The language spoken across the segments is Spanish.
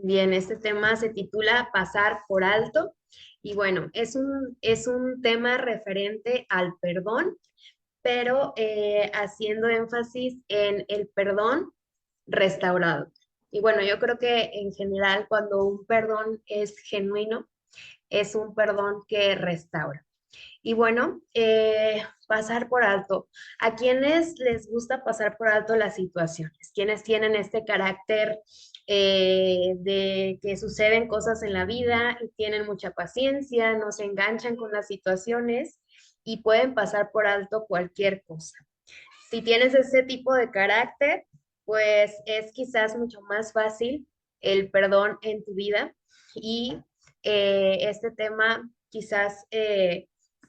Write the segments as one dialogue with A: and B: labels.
A: Bien, este tema se titula Pasar por alto y bueno, es un tema referente al perdón, pero haciendo énfasis en el perdón restaurado. Y bueno, yo creo que en general cuando un perdón es genuino, es un perdón que restaura. Y bueno, pasar por alto. ¿A quienes les gusta pasar por alto las situaciones? ¿Quienes tienen este carácter de que suceden cosas en la vida y tienen mucha paciencia, no se enganchan con las situaciones y pueden pasar por alto cualquier cosa? Si tienes ese tipo de carácter, pues es quizás mucho más fácil el perdón en tu vida y este tema quizás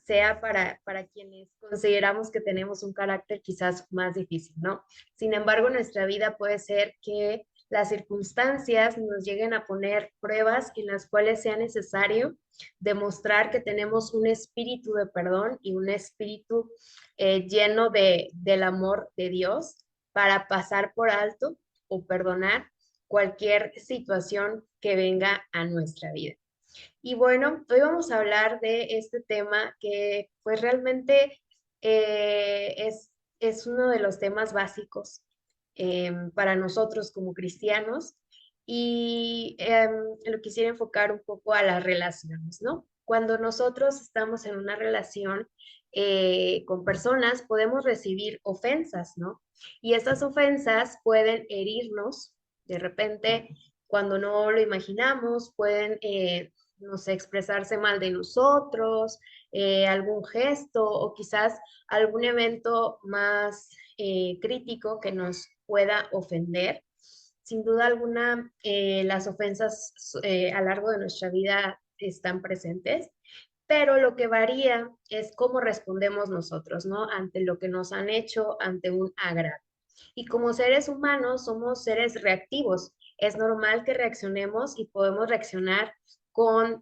A: sea para quienes consideramos que tenemos un carácter quizás más difícil, ¿no? Sin embargo, en nuestra vida puede ser que las circunstancias nos lleguen a poner pruebas en las cuales sea necesario demostrar que tenemos un espíritu de perdón y un espíritu lleno del amor de Dios para pasar por alto o perdonar cualquier situación que venga a nuestra vida. Y bueno, hoy vamos a hablar de este tema que pues realmente es uno de los temas básicos para nosotros como cristianos y lo quisiera enfocar un poco a las relaciones, ¿no? Cuando nosotros estamos en una relación con personas, podemos recibir ofensas, ¿no? Y estas ofensas pueden herirnos de repente cuando no lo imaginamos, pueden no sé, expresarse mal de nosotros, algún gesto o quizás algún evento más crítico que nos pueda ofender. Sin duda alguna, las ofensas a lo largo de nuestra vida están presentes, pero lo que varía es cómo respondemos nosotros, ¿no? Ante lo que nos han hecho, ante un agrado. Y como seres humanos somos seres reactivos. Es normal que reaccionemos y podemos reaccionar con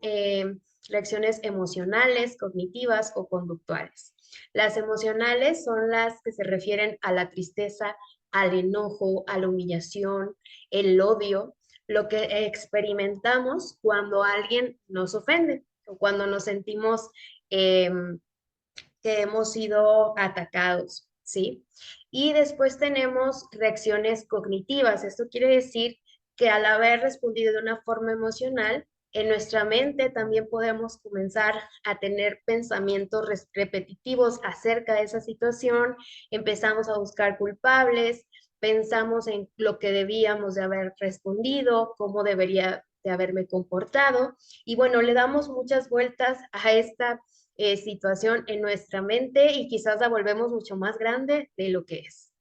A: reacciones emocionales, cognitivas o conductuales. Las emocionales son las que se refieren a la tristeza, al enojo, a la humillación, el odio, lo que experimentamos cuando alguien nos ofende o cuando nos sentimos eh, que hemos sido atacados, ¿sí? Y después tenemos reacciones cognitivas. Esto quiere decir que al haber respondido de una forma emocional, en nuestra mente también podemos comenzar a tener pensamientos repetitivos acerca de esa situación, empezamos a buscar culpables, pensamos en lo que debíamos de haber respondido, cómo debería de haberme comportado, y bueno, le damos muchas vueltas a esta situación en nuestra mente y quizás la volvemos mucho más grande de lo que es.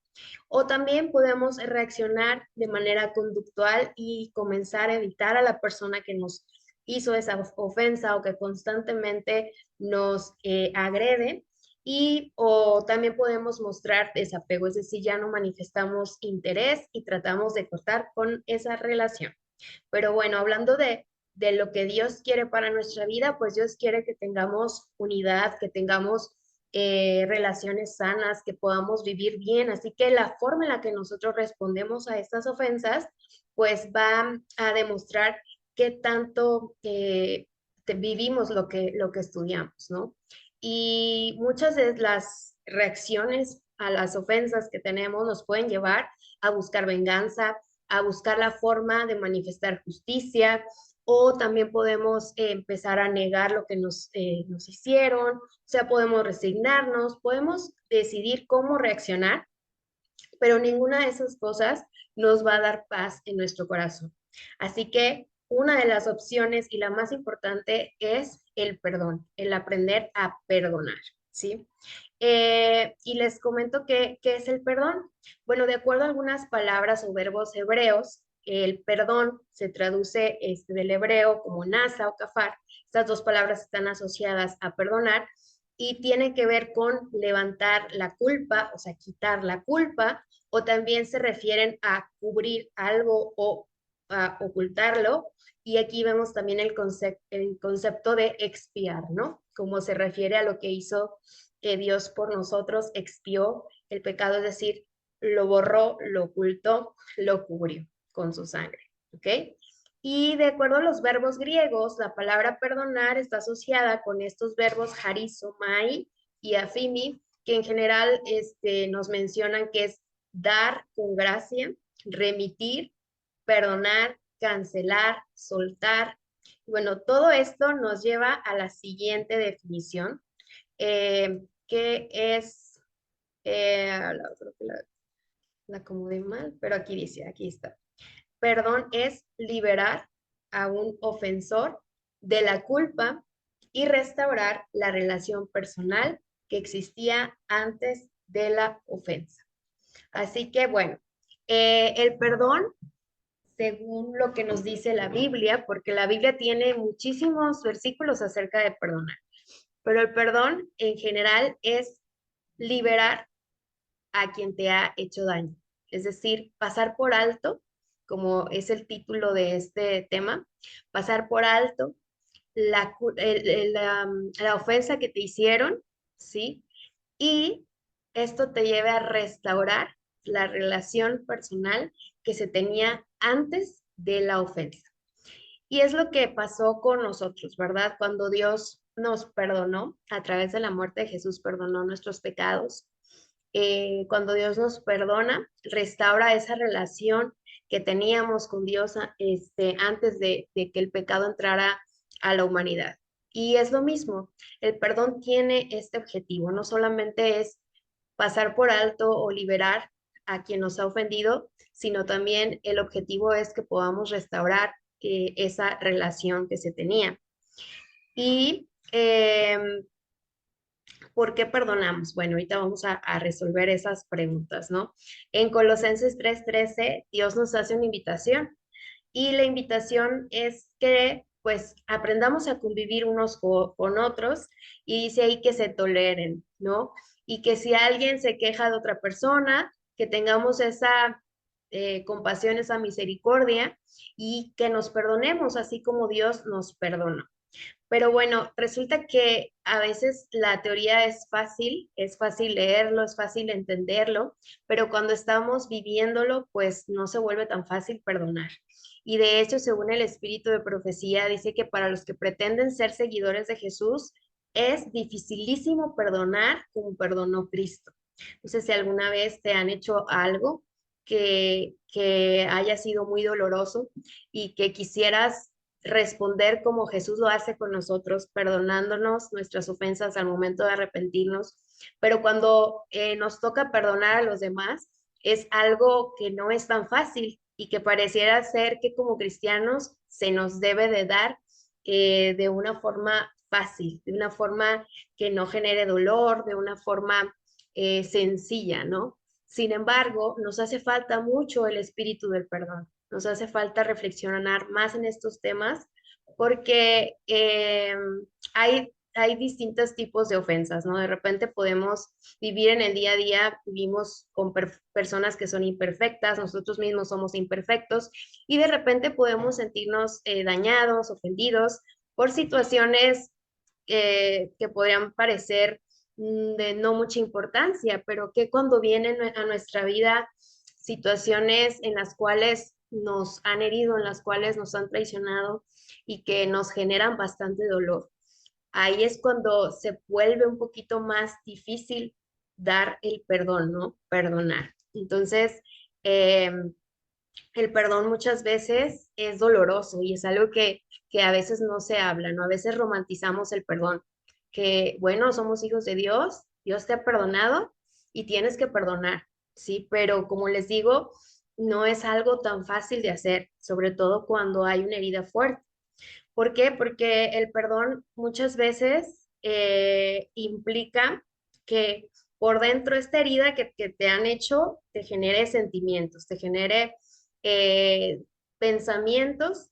A: O también podemos reaccionar de manera conductual y comenzar a evitar a la persona que nos hizo esa ofensa o que constantemente nos agrede. Y o también podemos mostrar desapego, es decir, ya no manifestamos interés y tratamos de cortar con esa relación. Pero bueno, hablando de lo que Dios quiere para nuestra vida, pues Dios quiere que tengamos unidad, que tengamos relaciones sanas, que podamos vivir bien. Así que la forma en la que nosotros respondemos a estas ofensas, pues va a demostrar qué tanto vivimos lo que estudiamos, ¿no? Y muchas de las reacciones a las ofensas que tenemos nos pueden llevar a buscar venganza, a buscar la forma de manifestar justicia, o también podemos empezar a negar lo que nos hicieron, o sea, podemos resignarnos, podemos decidir cómo reaccionar, pero ninguna de esas cosas nos va a dar paz en nuestro corazón. Así que una de las opciones y la más importante es el perdón, el aprender a perdonar, ¿sí? Y les comento qué es el perdón. Bueno, de acuerdo a algunas palabras o verbos hebreos, el perdón se traduce del hebreo como nasa o kafar. Estas dos palabras están asociadas a perdonar y tiene que ver con levantar la culpa, o sea, quitar la culpa, o también se refieren a cubrir algo o a ocultarlo. Y aquí vemos también el concepto de expiar, ¿no? Como se refiere a lo que hizo que Dios por nosotros expió el pecado, es decir, lo borró, lo ocultó, lo cubrió con su sangre, ¿ok? Y de acuerdo a los verbos griegos, la palabra perdonar está asociada con estos verbos harizo, mai y afimi, que en general nos mencionan que es dar con gracia, remitir, perdonar, cancelar, soltar. Bueno, todo esto nos lleva a la siguiente definición, que es, creo que la acomodé mal, pero aquí dice, aquí está. Perdón es liberar a un ofensor de la culpa y restaurar la relación personal que existía antes de la ofensa. Así que bueno, el perdón, según lo que nos dice la Biblia, porque la Biblia tiene muchísimos versículos acerca de perdonar, pero el perdón en general es liberar a quien te ha hecho daño. Es decir, pasar por alto, como es el título de este tema, pasar por alto la ofensa que te hicieron, ¿sí? Y esto te lleve a restaurar la relación personal que se tenía antes de la ofensa. Y es lo que pasó con nosotros, ¿verdad? Cuando Dios nos perdonó, a través de la muerte de Jesús, perdonó nuestros pecados. Cuando Dios nos perdona, restaura esa relación que teníamos con Dios antes de que el pecado entrara a la humanidad. Y es lo mismo, el perdón tiene este objetivo, no solamente es pasar por alto o liberar a quien nos ha ofendido, sino también el objetivo es que podamos restaurar esa relación que se tenía. Y ¿por qué perdonamos? Bueno, ahorita vamos a resolver esas preguntas, ¿no? En Colosenses 3:13, Dios nos hace una invitación y la invitación es que pues aprendamos a convivir unos con otros y dice ahí que se toleren, ¿no? Y que si alguien se queja de otra persona, que tengamos esa compasión, esa misericordia y que nos perdonemos así como Dios nos perdona. Pero bueno, resulta que a veces la teoría es fácil leerlo, es fácil entenderlo, pero cuando estamos viviéndolo, pues no se vuelve tan fácil perdonar. Y de hecho, según el espíritu de profecía, dice que para los que pretenden ser seguidores de Jesús, es dificilísimo perdonar como perdonó Cristo. Entonces, si alguna vez te han hecho algo que haya sido muy doloroso y que quisieras responder como Jesús lo hace con nosotros, perdonándonos nuestras ofensas al momento de arrepentirnos, pero cuando nos toca perdonar a los demás, es algo que no es tan fácil y que pareciera ser que como cristianos se nos debe de dar de una forma fácil, de una forma que no genere dolor, de una forma sencilla, ¿no? Sin embargo, nos hace falta mucho el espíritu del perdón. Nos hace falta reflexionar más en estos temas porque hay distintos tipos de ofensas, ¿no? De repente podemos vivir en el día a día, vivimos con personas que son imperfectas, nosotros mismos somos imperfectos y de repente podemos sentirnos dañados, ofendidos por situaciones que podrían parecer de no mucha importancia, pero que cuando vienen a nuestra vida situaciones en las cuales nos han herido, en las cuales nos han traicionado y que nos generan bastante dolor. Ahí es cuando se vuelve un poquito más difícil dar el perdón, ¿no? Perdonar. Entonces, eh, el perdón muchas veces es doloroso y es algo que a veces no se habla, ¿no? A veces romantizamos el perdón, que bueno, somos hijos de Dios, Dios te ha perdonado y tienes que perdonar, ¿sí? Pero como les digo, no es algo tan fácil de hacer, sobre todo cuando hay una herida fuerte. ¿Por qué? Porque el perdón muchas veces implica que por dentro esta herida que te han hecho te genere sentimientos, te genere eh, pensamientos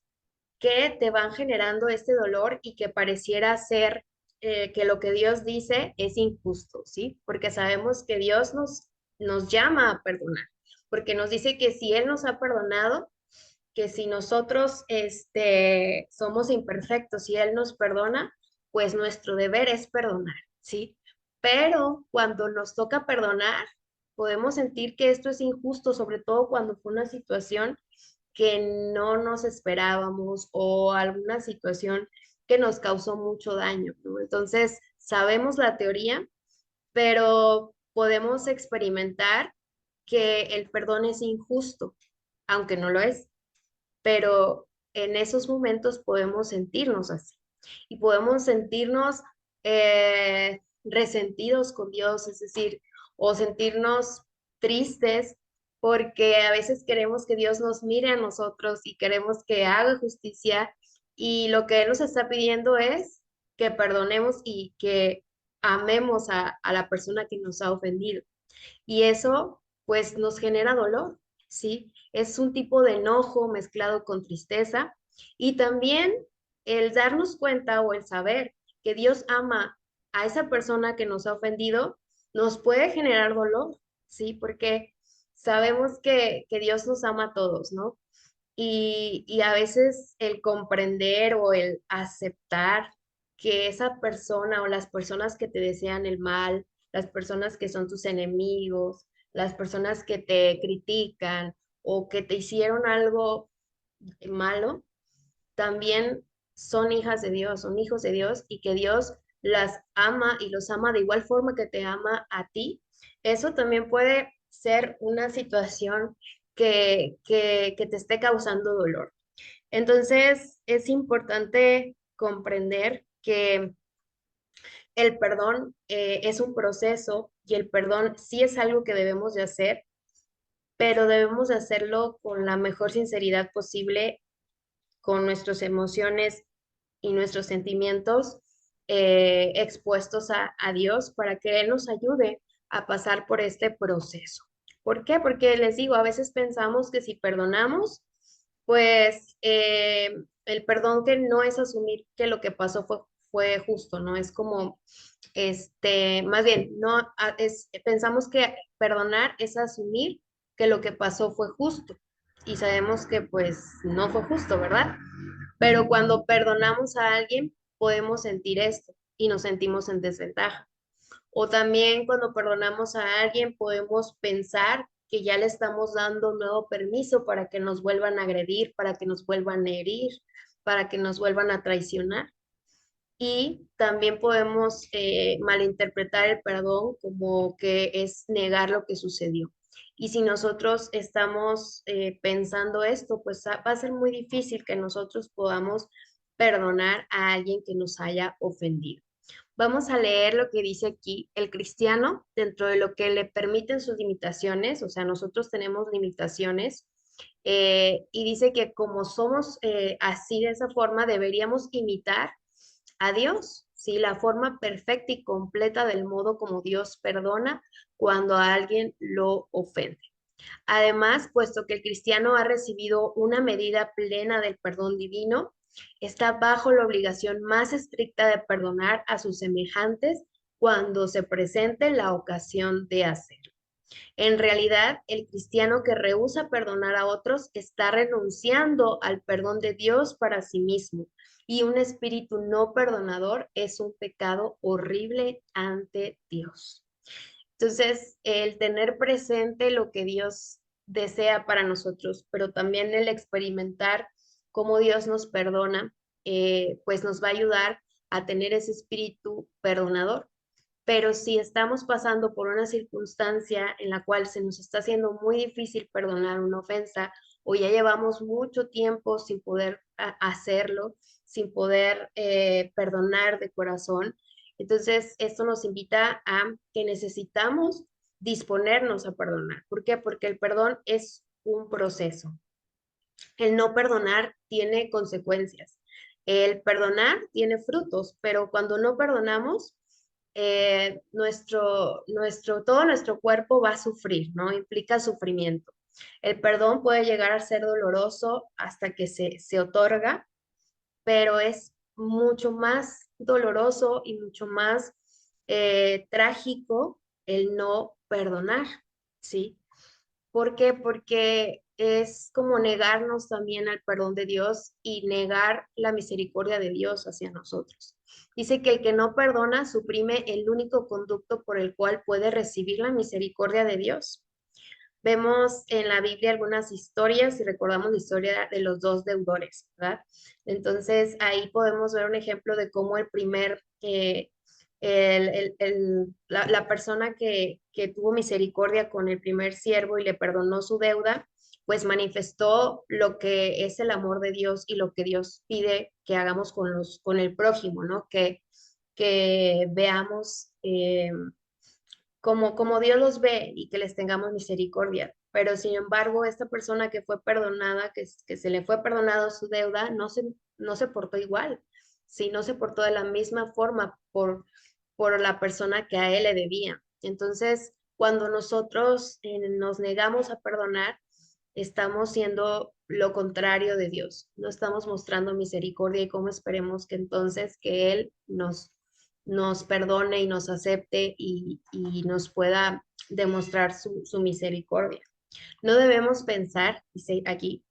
A: que te van generando este dolor y que pareciera ser que lo que Dios dice es injusto, ¿sí? Porque sabemos que Dios nos llama a perdonar, porque nos dice que si Él nos ha perdonado, que si nosotros somos imperfectos y Él nos perdona, pues nuestro deber es perdonar, ¿sí? Pero cuando nos toca perdonar, podemos sentir que esto es injusto, sobre todo cuando fue una situación que no nos esperábamos o alguna situación que nos causó mucho daño, ¿no? Entonces, sabemos la teoría, pero podemos experimentar que el perdón es injusto, aunque no lo es, pero en esos momentos podemos sentirnos así y podemos sentirnos resentidos con Dios, es decir, o sentirnos tristes porque a veces queremos que Dios nos mire a nosotros y queremos que haga justicia y lo que Él nos está pidiendo es que perdonemos y que amemos a la persona que nos ha ofendido. Y eso pues nos genera dolor, ¿sí? Es un tipo de enojo mezclado con tristeza y también el darnos cuenta o el saber que Dios ama a esa persona que nos ha ofendido nos puede generar dolor, ¿sí? Porque sabemos que Dios nos ama a todos, ¿no? Y a veces el comprender o el aceptar que esa persona o las personas que te desean el mal, las personas que son tus enemigos, las personas que te critican o que te hicieron algo malo, también son hijas de Dios, son hijos de Dios y que Dios las ama y los ama de igual forma que te ama a ti. Eso también puede ser una situación que te esté causando dolor. Entonces, es importante comprender que el perdón es un proceso y el perdón sí es algo que debemos de hacer, pero debemos de hacerlo con la mejor sinceridad posible, con nuestras emociones y nuestros sentimientos expuestos a Dios para que Él nos ayude a pasar por este proceso. ¿Por qué? Porque les digo, a veces pensamos que si perdonamos, pues el perdón que no es asumir que lo que pasó fue justo, ¿no? Es como, más bien, no, pensamos que perdonar es asumir que lo que pasó fue justo y sabemos que pues no fue justo, ¿verdad? Pero cuando perdonamos a alguien, podemos sentir esto y nos sentimos en desventaja. O también cuando perdonamos a alguien, podemos pensar que ya le estamos dando un nuevo permiso para que nos vuelvan a agredir, para que nos vuelvan a herir, para que nos vuelvan a traicionar. Y también podemos malinterpretar el perdón como que es negar lo que sucedió. Y si nosotros estamos pensando esto, pues va a ser muy difícil que nosotros podamos perdonar a alguien que nos haya ofendido. Vamos a leer lo que dice aquí el cristiano dentro de lo que le permiten sus limitaciones, o sea, nosotros tenemos limitaciones y dice que como somos así de esa forma, deberíamos imitar a Dios, ¿sí? La forma perfecta y completa del modo como Dios perdona cuando a alguien lo ofende. Además, puesto que el cristiano ha recibido una medida plena del perdón divino, está bajo la obligación más estricta de perdonar a sus semejantes cuando se presente la ocasión de hacerlo. En realidad, el cristiano que rehúsa perdonar a otros está renunciando al perdón de Dios para sí mismo. Y un espíritu no perdonador es un pecado horrible ante Dios. Entonces, el tener presente lo que Dios desea para nosotros, pero también el experimentar cómo Dios nos perdona, pues nos va a ayudar a tener ese espíritu perdonador. Pero si estamos pasando por una circunstancia en la cual se nos está haciendo muy difícil perdonar una ofensa o ya llevamos mucho tiempo sin poder hacerlo, sin poder perdonar de corazón, entonces esto nos invita a que necesitamos disponernos a perdonar. ¿Por qué? Porque el perdón es un proceso. El no perdonar tiene consecuencias. El perdonar tiene frutos, pero cuando no perdonamos, todo nuestro cuerpo va a sufrir, ¿no? Implica sufrimiento. El perdón puede llegar a ser doloroso hasta que se otorga, pero es mucho más doloroso y mucho más trágico el no perdonar, ¿sí? ¿Por qué? Porque es como negarnos también al perdón de Dios y negar la misericordia de Dios hacia nosotros. Dice que el que no perdona suprime el único conducto por el cual puede recibir la misericordia de Dios. vemos en la Biblia algunas historias y recordamos la historia de los dos deudores, ¿verdad? Entonces ahí podemos ver un ejemplo de cómo el primer, la persona que tuvo misericordia con el primer siervo y le perdonó su deuda, pues manifestó lo que es el amor de Dios y lo que Dios pide que hagamos con el prójimo, ¿no? Que veamos como Dios los ve y que les tengamos misericordia. Pero sin embargo, esta persona que fue perdonada, que se le fue perdonado su deuda, no se portó igual, sí, no se portó de la misma forma por la persona que a él le debía. Entonces, cuando nosotros nos negamos a perdonar, estamos siendo lo contrario de Dios. No estamos mostrando misericordia y cómo esperemos que entonces que Él nos perdone y nos acepte y nos pueda demostrar su misericordia. No debemos pensar, dice aquí,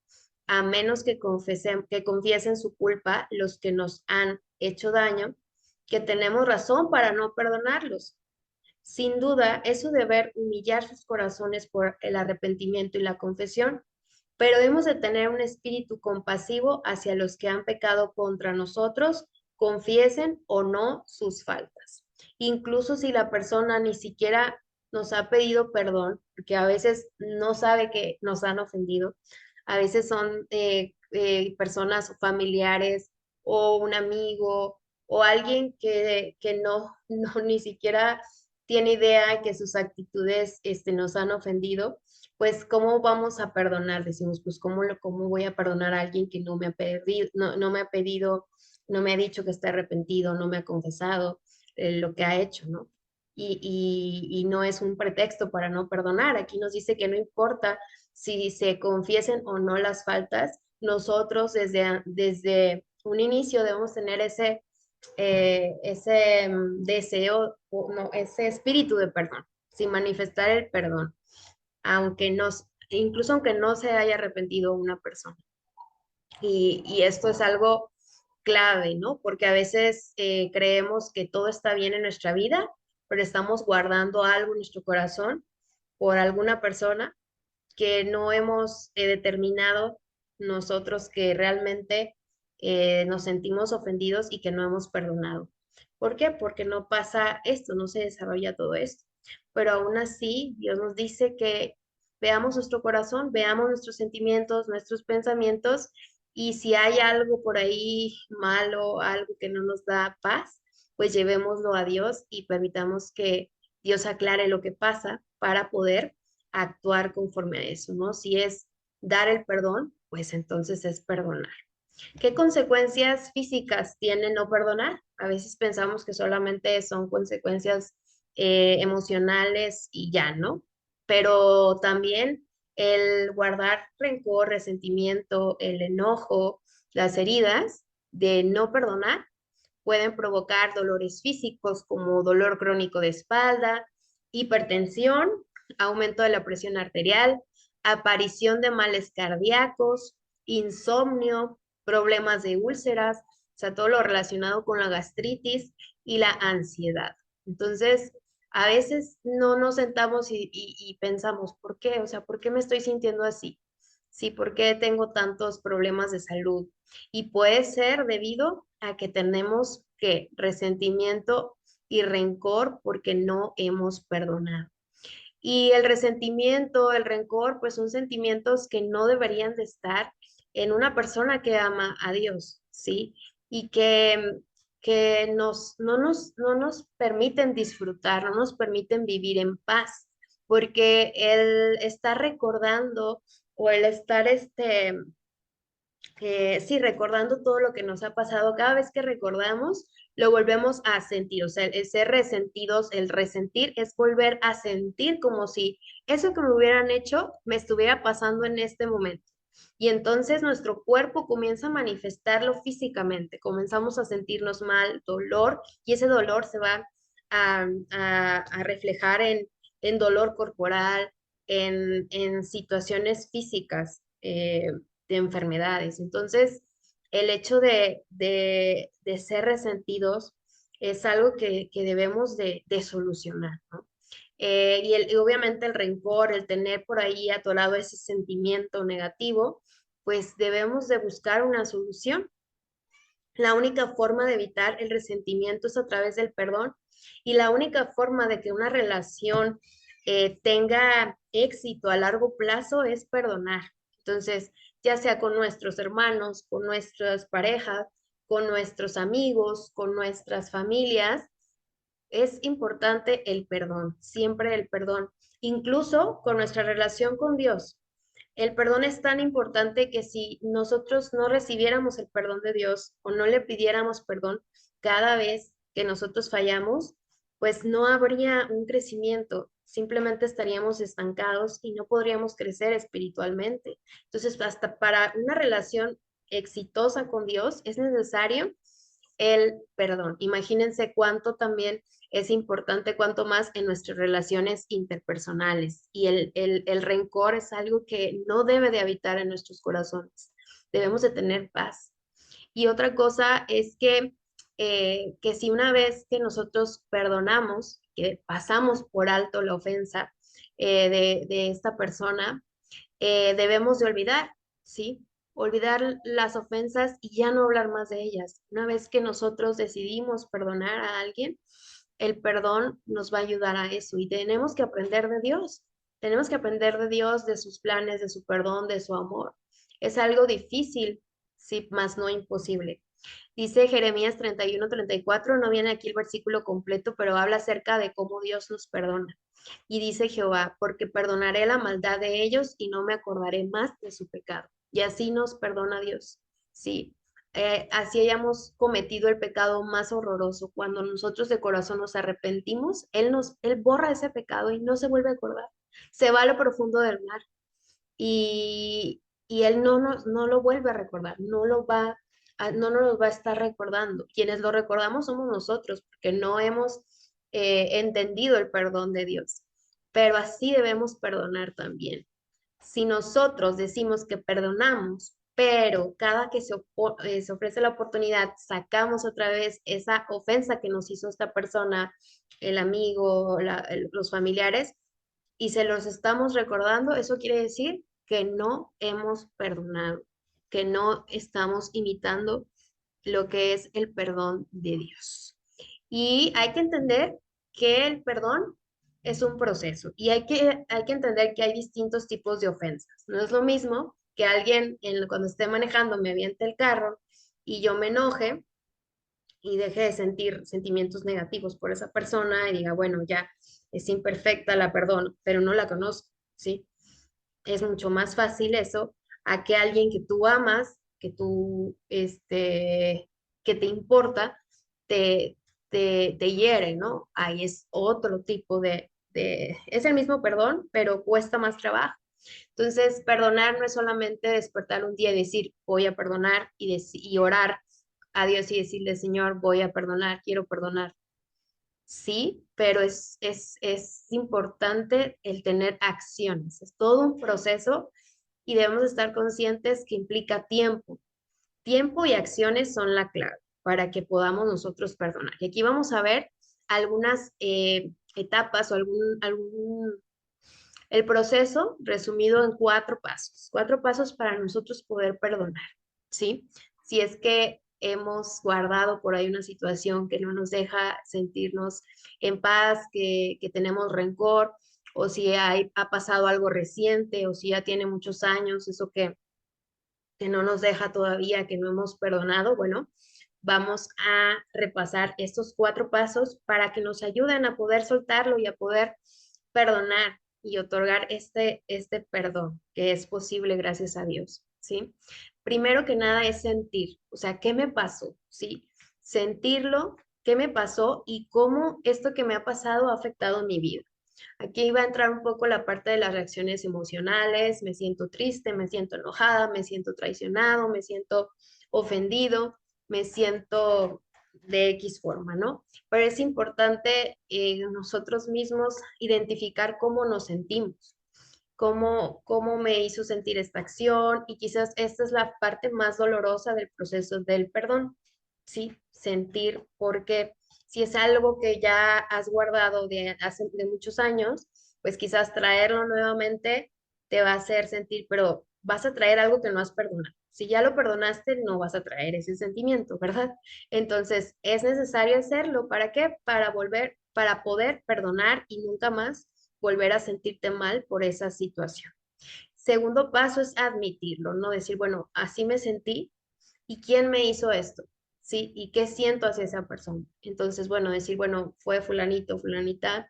A: a menos que confiesen su culpa los que nos han hecho daño, que tenemos razón para no perdonarlos. Sin duda, eso deber humillar sus corazones por el arrepentimiento y la confesión, pero hemos de tener un espíritu compasivo hacia los que han pecado contra nosotros, confiesen o no sus faltas. Incluso si la persona ni siquiera nos ha pedido perdón, porque a veces no sabe que nos han ofendido, a veces son personas familiares o un amigo o alguien que no ni siquiera tiene idea que sus actitudes nos han ofendido, pues ¿cómo vamos a perdonar? Decimos, pues ¿cómo voy a perdonar a alguien que no me ha pedido, no me ha pedido, no me ha dicho que está arrepentido, no me ha confesado lo que ha hecho, ¿no? Y no es un pretexto para no perdonar. Aquí nos dice que no importa si se confiesen o no las faltas, nosotros desde un inicio debemos tener ese deseo, no, ese espíritu de perdón, sin manifestar el perdón, incluso aunque no se haya arrepentido una persona. Y esto es algo clave, ¿no? Porque a veces creemos que todo está bien en nuestra vida, pero estamos guardando algo en nuestro corazón por alguna persona que no hemos determinado nosotros que realmente nos sentimos ofendidos y que no hemos perdonado. ¿Por qué? Porque no pasa esto, no se desarrolla todo esto. Pero aún así, Dios nos dice que veamos nuestro corazón, veamos nuestros sentimientos, nuestros pensamientos, y si hay algo por ahí malo, algo que no nos da paz, pues llevémoslo a Dios y permitamos que Dios aclare lo que pasa para poder actuar conforme a eso, ¿no? Si es dar el perdón, pues entonces es perdonar. ¿Qué consecuencias físicas tiene no perdonar? A veces pensamos que solamente son consecuencias emocionales y ya, ¿no? Pero también el guardar rencor, resentimiento, el enojo, las heridas de no perdonar pueden provocar dolores físicos como dolor crónico de espalda, hipertensión, aumento de la presión arterial, aparición de males cardíacos, insomnio, problemas de úlceras, o sea, todo lo relacionado con la gastritis y la ansiedad. Entonces, a veces no nos sentamos y pensamos, ¿por qué? O sea, ¿por qué me estoy sintiendo así? Sí, ¿por qué tengo tantos problemas de salud? Y puede ser debido a que tenemos que resentimiento y rencor porque no hemos perdonado. Y el resentimiento, el rencor, pues son sentimientos que no deberían de estar en una persona que ama a Dios, ¿sí? Y que no nos permiten disfrutar, no nos permiten vivir en paz, porque el estar recordando o el estar sí, recordando todo lo que nos ha pasado, cada vez que recordamos, lo volvemos a sentir, o sea, el ser resentidos, el resentir es volver a sentir como si eso que me hubieran hecho me estuviera pasando en este momento. Y entonces nuestro cuerpo comienza a manifestarlo físicamente, comenzamos a sentirnos mal, dolor, y ese dolor se va a reflejar en dolor corporal, en situaciones físicas. De enfermedades. Entonces, el hecho de ser resentidos es algo que debemos de solucionar, ¿no? Y obviamente el rencor, el tener por ahí atorado ese sentimiento negativo, pues debemos de buscar una solución. La única forma de evitar el resentimiento es a través del perdón y la única forma de que una relación tenga éxito a largo plazo es perdonar. Entonces, ya sea con nuestros hermanos, con nuestras parejas, con nuestros amigos, con nuestras familias, es importante el perdón, siempre el perdón, incluso con nuestra relación con Dios. El perdón es tan importante que si nosotros no recibiéramos el perdón de Dios o no le pidiéramos perdón cada vez que nosotros fallamos, pues no habría un crecimiento, simplemente estaríamos estancados y no podríamos crecer espiritualmente. Entonces, hasta para una relación exitosa con Dios es necesario el perdón. Imagínense cuánto también es importante, cuanto más en nuestras relaciones interpersonales. Y el rencor es algo que no debe de habitar en nuestros corazones. Debemos de tener paz. Y otra cosa es que si una vez que nosotros perdonamos, que pasamos por alto la ofensa de esta persona, debemos de olvidar, ¿sí? Olvidar las ofensas y ya no hablar más de ellas. Una vez que nosotros decidimos perdonar a alguien, el perdón nos va a ayudar a eso y tenemos que aprender de Dios. Tenemos que aprender de Dios, de sus planes, de su perdón, de su amor. Es algo difícil, sí, más no imposible. Dice Jeremías 31-34, no viene aquí el versículo completo, pero habla acerca de cómo Dios nos perdona. Y dice Jehová, porque perdonaré la maldad de ellos y no me acordaré más de su pecado. Y así nos perdona Dios. Sí, así hayamos cometido el pecado más horroroso. Cuando nosotros de corazón nos arrepentimos, Él borra ese pecado y no se vuelve a acordar. Se va a lo profundo del mar y Él no lo vuelve a recordar, no nos lo va a estar recordando. Quienes lo recordamos somos nosotros, porque no hemos entendido el perdón de Dios. Pero así debemos perdonar también. Si nosotros decimos que perdonamos, pero cada que se ofrece la oportunidad, sacamos otra vez esa ofensa que nos hizo esta persona, el amigo, los familiares, y se los estamos recordando, eso quiere decir que no hemos perdonado, que no estamos imitando lo que es el perdón de Dios. Y hay que entender que el perdón es un proceso y hay que entender que hay distintos tipos de ofensas. No es lo mismo que alguien cuando esté manejando me aviente el carro y yo me enoje y deje de sentir sentimientos negativos por esa persona y diga, bueno, ya es imperfecta, la perdono, pero no la conozco, ¿sí? Es mucho más fácil eso a que alguien que tú amas, que te importa, te, te hiere, ¿no? Ahí es otro tipo es el mismo perdón, pero cuesta más trabajo. Entonces, perdonar no es solamente despertar un día y decir, voy a perdonar y orar a Dios y decirle, Señor, voy a perdonar, quiero perdonar. Sí, pero es importante el tener acciones. Es todo un proceso y debemos estar conscientes que implica tiempo. Tiempo y acciones son la clave para que podamos nosotros perdonar. Y aquí vamos a ver algunas etapas o el proceso resumido en 4 pasos. 4 pasos para nosotros poder perdonar, ¿sí? Si es que hemos guardado por ahí una situación que no nos deja sentirnos en paz, que tenemos rencor, o si ha pasado algo reciente, o si ya tiene muchos años, eso que no nos deja todavía, que no hemos perdonado, bueno, vamos a repasar estos 4 pasos para que nos ayuden a poder soltarlo y a poder perdonar y otorgar este perdón que es posible gracias a Dios, ¿sí? Primero que nada es sentir, o sea, ¿qué me pasó? ¿Sí? Sentirlo, ¿qué me pasó y cómo esto que me ha pasado ha afectado mi vida? Aquí va a entrar un poco la parte de las reacciones emocionales, me siento triste, me siento enojada, me siento traicionado, me siento ofendido, me siento de X forma, ¿no? Pero es importante nosotros mismos identificar cómo nos sentimos, cómo me hizo sentir esta acción y quizás esta es la parte más dolorosa del proceso del perdón, ¿sí? Sentir por qué. Si es algo que ya has guardado de muchos años, pues quizás traerlo nuevamente te va a hacer sentir, pero vas a traer algo que no has perdonado. Si ya lo perdonaste, no vas a traer ese sentimiento, ¿verdad? Entonces, es necesario hacerlo. ¿Para qué? Para volver, para poder perdonar y nunca más volver a sentirte mal por esa situación. Segundo paso es admitirlo, no decir, bueno, así me sentí y quién me hizo esto, ¿sí? Y qué siento hacia esa persona. Entonces, bueno, decir, bueno, fue fulanito, fulanita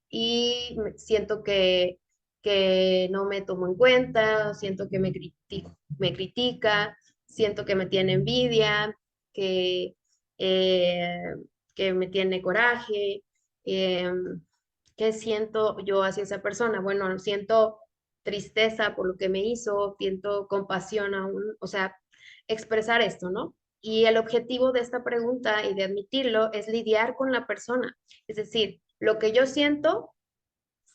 A: y siento que no me tomó en cuenta, siento que me critica, siento que me tiene envidia, que, eh, que me tiene coraje. ¿Qué siento yo hacia esa persona? Bueno, siento tristeza por lo que me hizo, siento compasión aún, o sea, expresar esto, ¿no? Y el objetivo de esta pregunta y de admitirlo es lidiar con la persona. Es decir, lo que yo siento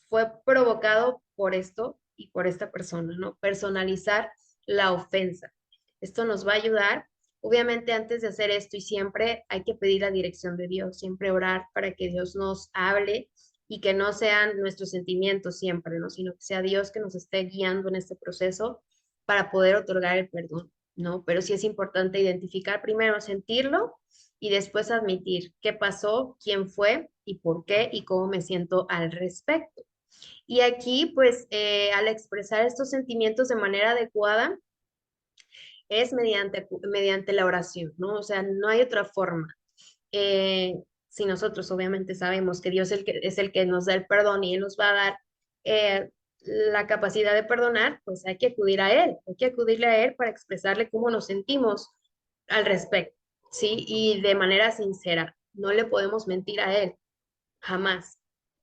A: fue provocado por esto y por esta persona, ¿no? Personalizar la ofensa. Esto nos va a ayudar. Obviamente, antes de hacer esto y siempre hay que pedir la dirección de Dios, siempre orar para que Dios nos hable y que no sean nuestros sentimientos siempre, ¿no? Sino que sea Dios que nos esté guiando en este proceso para poder otorgar el perdón, ¿no? Pero sí es importante identificar primero, sentirlo y después admitir qué pasó, quién fue y por qué y cómo me siento al respecto. Y aquí, pues, al expresar estos sentimientos de manera adecuada, es mediante la oración, ¿no? O sea, no hay otra forma. Si nosotros obviamente sabemos que Dios es el que nos da el perdón y Él nos va a dar eh, la capacidad de perdonar, pues hay que acudir a Él, hay que acudirle a Él para expresarle cómo nos sentimos al respecto, ¿sí? Y de manera sincera, no le podemos mentir a Él, jamás.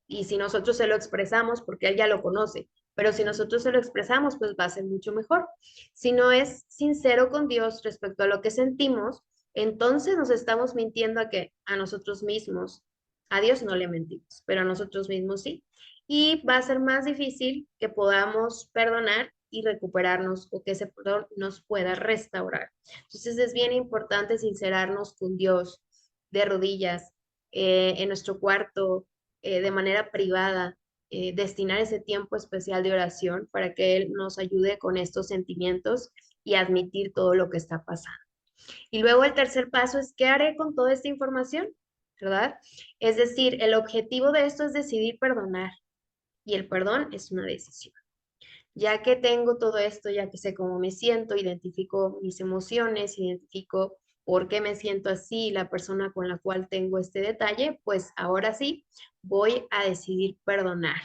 A: Y si nosotros se lo expresamos, porque Él ya lo conoce, pero si nosotros se lo expresamos, pues va a ser mucho mejor. Si no es sincero con Dios respecto a lo que sentimos, entonces nos estamos mintiendo a nosotros mismos. A Dios no le mentimos, pero a nosotros mismos sí. Y va a ser más difícil que podamos perdonar y recuperarnos o que ese perdón nos pueda restaurar. Entonces es bien importante sincerarnos con Dios de rodillas, en nuestro cuarto, de manera privada, destinar ese tiempo especial de oración para que Él nos ayude con estos sentimientos y admitir todo lo que está pasando. Y luego el tercer paso es, ¿qué haré con toda esta información? ¿Verdad? Es decir, el objetivo de esto es decidir perdonar y el perdón es una decisión. Ya que tengo todo esto, ya que sé cómo me siento, identifico mis emociones, identifico por qué me siento así, la persona con la cual tengo este detalle, pues ahora sí voy a decidir perdonar.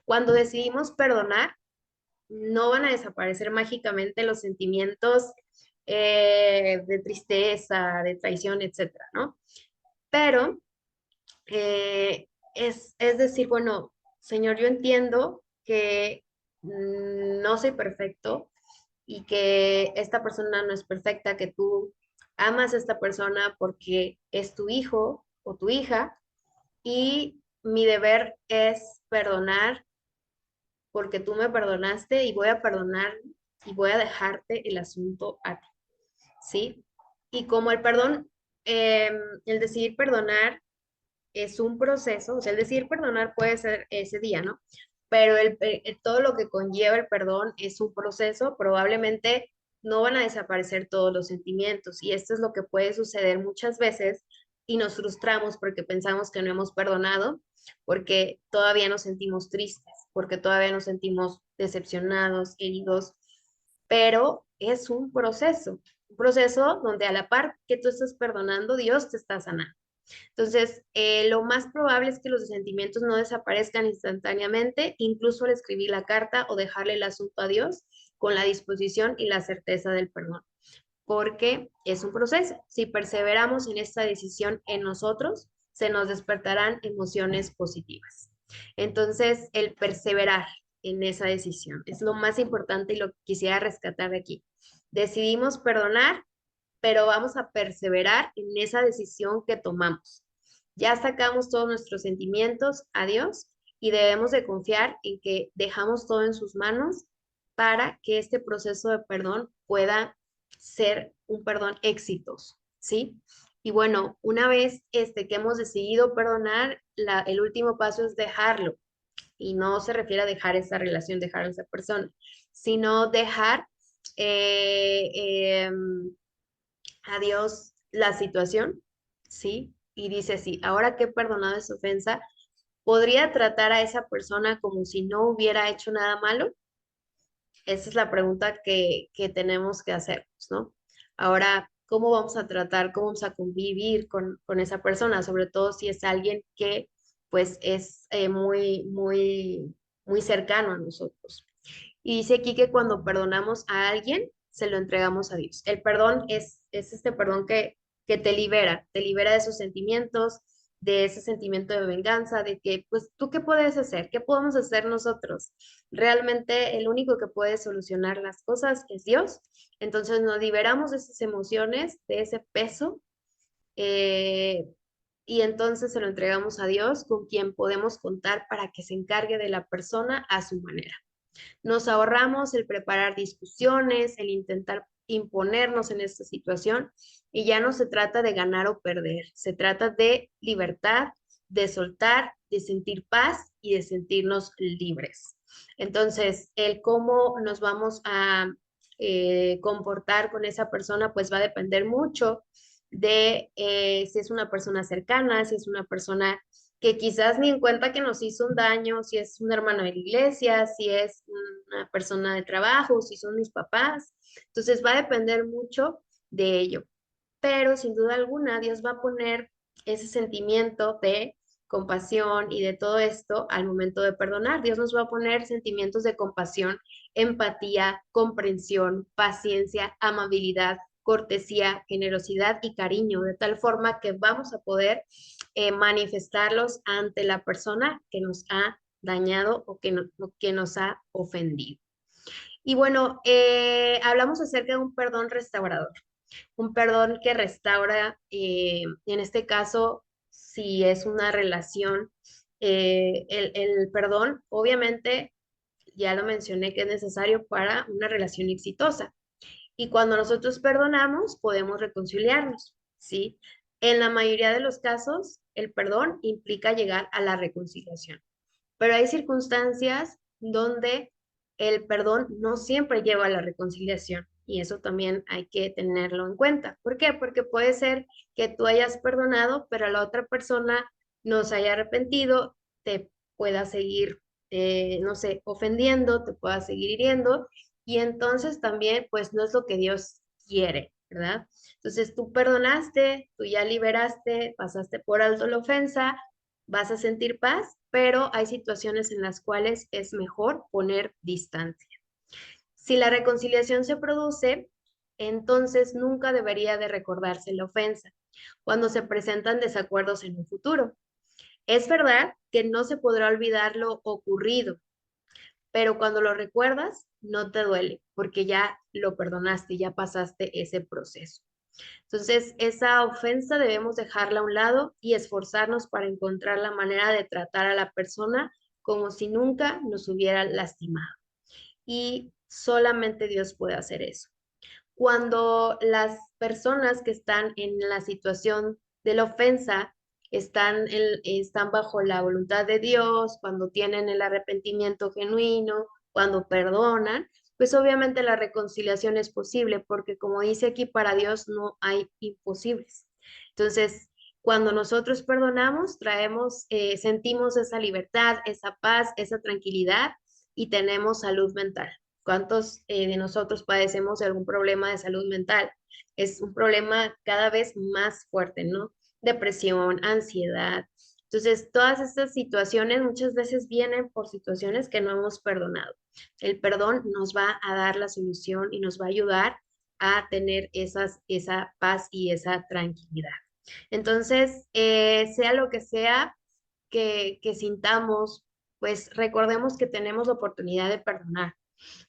A: Cuando decidimos perdonar, no van a desaparecer mágicamente los sentimientos de tristeza, de traición, etcétera, ¿no? Pero es decir, bueno, Señor, yo entiendo que no soy perfecto y que esta persona no es perfecta, que tú amas a esta persona porque es tu hijo o tu hija y mi deber es perdonar porque tú me perdonaste y voy a perdonar y voy a dejarte el asunto a ti, ¿sí? Y como el perdón, el decidir perdonar es un proceso, o sea, el decidir perdonar puede ser ese día, ¿no? Pero todo lo que conlleva el perdón es un proceso, probablemente no van a desaparecer todos los sentimientos y esto es lo que puede suceder muchas veces y nos frustramos porque pensamos que no hemos perdonado, porque todavía nos sentimos tristes, porque todavía nos sentimos decepcionados, heridos, pero es un proceso donde a la par que tú estás perdonando, Dios te está sanando. Entonces, lo más probable es que los sentimientos no desaparezcan instantáneamente, incluso al escribir la carta o dejarle el asunto a Dios con la disposición y la certeza del perdón, porque es un proceso. Si perseveramos en esta decisión en nosotros, se nos despertarán emociones positivas. Entonces, el perseverar en esa decisión es lo más importante y lo que quisiera rescatar de aquí. Decidimos perdonar, pero vamos a perseverar en esa decisión que tomamos. Ya sacamos todos nuestros sentimientos a Dios y debemos de confiar en que dejamos todo en sus manos para que este proceso de perdón pueda ser un perdón exitoso, ¿sí? Y bueno, una vez que hemos decidido perdonar, el último paso es dejarlo. Y no se refiere a dejar esa relación, dejar a esa persona, sino dejar eh, em, a Dios la situación, ¿sí? Y dice, sí, ahora que he perdonado esa ofensa, ¿podría tratar a esa persona como si no hubiera hecho nada malo? Esa es la pregunta que tenemos que hacernos, ¿no? Ahora, ¿cómo vamos a tratar, cómo vamos a convivir con esa persona? Sobre todo si es alguien que, pues, es muy cercano a nosotros. Y dice aquí que cuando perdonamos a alguien, se lo entregamos a Dios. El perdón es este perdón que te libera de esos sentimientos, de ese sentimiento de venganza, de que, pues, ¿tú qué puedes hacer? ¿Qué podemos hacer nosotros? Realmente el único que puede solucionar las cosas es Dios. Entonces nos liberamos de esas emociones, de ese peso, eh, y entonces se lo entregamos a Dios, con quien podemos contar para que se encargue de la persona a su manera. Nos ahorramos el preparar discusiones, el intentar imponernos en esta situación y ya no se trata de ganar o perder, se trata de libertad, de soltar, de sentir paz y de sentirnos libres. Entonces, el cómo nos vamos a comportar con esa persona, pues va a depender mucho de si es una persona cercana, si es una persona que quizás ni en cuenta que nos hizo un daño, si es un hermano de la iglesia, si es una persona de trabajo, si son mis papás. Entonces va a depender mucho de ello. Pero sin duda alguna, Dios va a poner ese sentimiento de compasión y de todo esto al momento de perdonar. Dios nos va a poner sentimientos de compasión, empatía, comprensión, paciencia, amabilidad, cortesía, generosidad y cariño, de tal forma que vamos a poder manifestarlos ante la persona que nos ha dañado o que nos ha ofendido. Y bueno, hablamos acerca de un perdón restaurador, un perdón que restaura, en este caso, si es una relación, el perdón, obviamente, ya lo mencioné que es necesario para una relación exitosa. Y cuando nosotros perdonamos, podemos reconciliarnos, ¿sí? En la mayoría de los casos, el perdón implica llegar a la reconciliación, pero hay circunstancias donde el perdón no siempre lleva a la reconciliación y eso también hay que tenerlo en cuenta. ¿Por qué? Porque puede ser que tú hayas perdonado, pero la otra persona no se haya arrepentido, te pueda seguir, no sé, ofendiendo, te pueda seguir hiriendo y entonces también, pues no es lo que Dios quiere, ¿verdad? Entonces tú perdonaste, tú ya liberaste, pasaste por alto la ofensa, vas a sentir paz, pero hay situaciones en las cuales es mejor poner distancia. Si la reconciliación se produce, entonces nunca debería de recordarse la ofensa cuando se presentan desacuerdos en un futuro. Es verdad que no se podrá olvidar lo ocurrido, pero cuando lo recuerdas, no te duele, porque ya lo perdonaste, ya pasaste ese proceso. Entonces, esa ofensa debemos dejarla a un lado y esforzarnos para encontrar la manera de tratar a la persona como si nunca nos hubiera lastimado. Y solamente Dios puede hacer eso. Cuando las personas que están en la situación de la ofensa están bajo la voluntad de Dios, cuando tienen el arrepentimiento genuino, cuando perdonan, pues obviamente la reconciliación es posible, porque como dice aquí, para Dios no hay imposibles. Entonces, cuando nosotros perdonamos, sentimos esa libertad, esa paz, esa tranquilidad y tenemos salud mental. ¿Cuántos de nosotros padecemos de algún problema de salud mental? Es un problema cada vez más fuerte, ¿no? Depresión, ansiedad. Entonces, todas estas situaciones muchas veces vienen por situaciones que no hemos perdonado. El perdón nos va a dar la solución y nos va a ayudar a tener esa paz y esa tranquilidad. Entonces, sea lo que sea que sintamos, pues recordemos que tenemos la oportunidad de perdonar.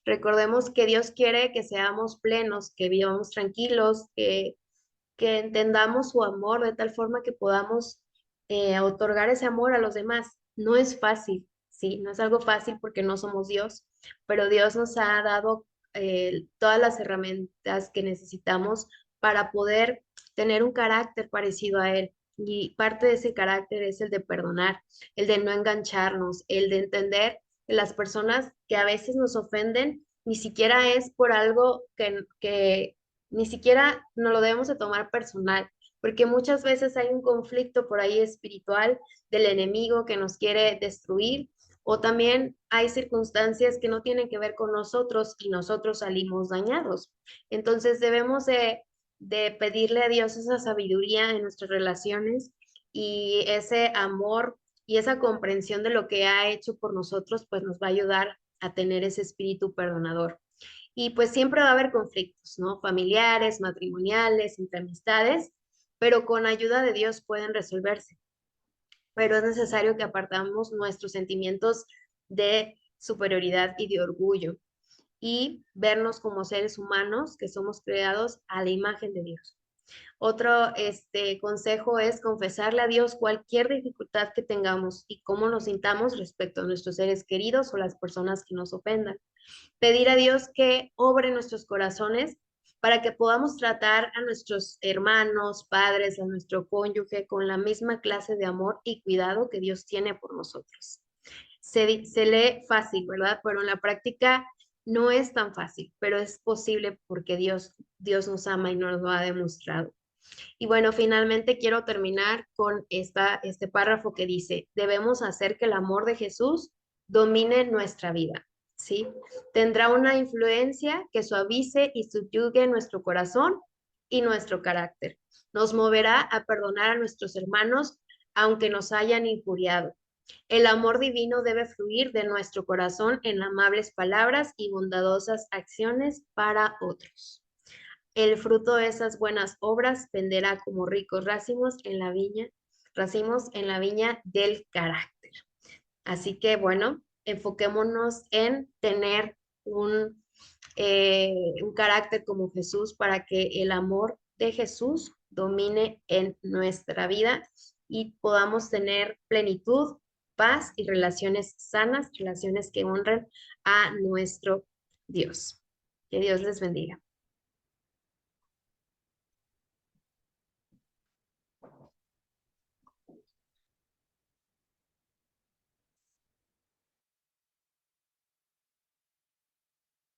A: Recordemos que Dios quiere que seamos plenos, que vivamos tranquilos, que entendamos su amor de tal forma que podamos otorgar ese amor a los demás. No es fácil, sí, no es algo fácil porque no somos Dios, pero Dios nos ha dado todas las herramientas que necesitamos para poder tener un carácter parecido a Él. Y parte de ese carácter es el de perdonar, el de no engancharnos, el de entender que las personas que a veces nos ofenden ni siquiera es por algo que ni siquiera nos lo debemos de tomar personal, porque muchas veces hay un conflicto por ahí espiritual del enemigo que nos quiere destruir, o también hay circunstancias que no tienen que ver con nosotros y nosotros salimos dañados. Entonces debemos de pedirle a Dios esa sabiduría en nuestras relaciones y ese amor y esa comprensión de lo que ha hecho por nosotros, pues nos va a ayudar a tener ese espíritu perdonador. Y pues siempre va a haber conflictos, ¿no? Familiares, matrimoniales, entre amistades, pero con ayuda de Dios pueden resolverse. Pero es necesario que apartamos nuestros sentimientos de superioridad y de orgullo y vernos como seres humanos que somos creados a la imagen de Dios. Otro consejo es confesarle a Dios cualquier dificultad que tengamos y cómo nos sintamos respecto a nuestros seres queridos o las personas que nos ofendan. Pedir a Dios que obre en nuestros corazones para que podamos tratar a nuestros hermanos, padres, a nuestro cónyuge con la misma clase de amor y cuidado que Dios tiene por nosotros. Se lee fácil, ¿verdad? Pero en la práctica no es tan fácil, pero es posible porque Dios nos ama y nos lo ha demostrado. Y bueno, finalmente quiero terminar con este párrafo que dice, debemos hacer que el amor de Jesús domine nuestra vida, ¿sí? Tendrá una influencia que suavice y subyugue nuestro corazón y nuestro carácter. Nos moverá a perdonar a nuestros hermanos aunque nos hayan injuriado. El amor divino debe fluir de nuestro corazón en amables palabras y bondadosas acciones para otros. El fruto de esas buenas obras venderá como ricos racimos en la viña del carácter. Así que bueno, enfoquémonos en tener un carácter como Jesús para que el amor de Jesús domine en nuestra vida y podamos tener plenitud, paz y relaciones sanas, relaciones que honren a nuestro Dios. Que Dios les bendiga.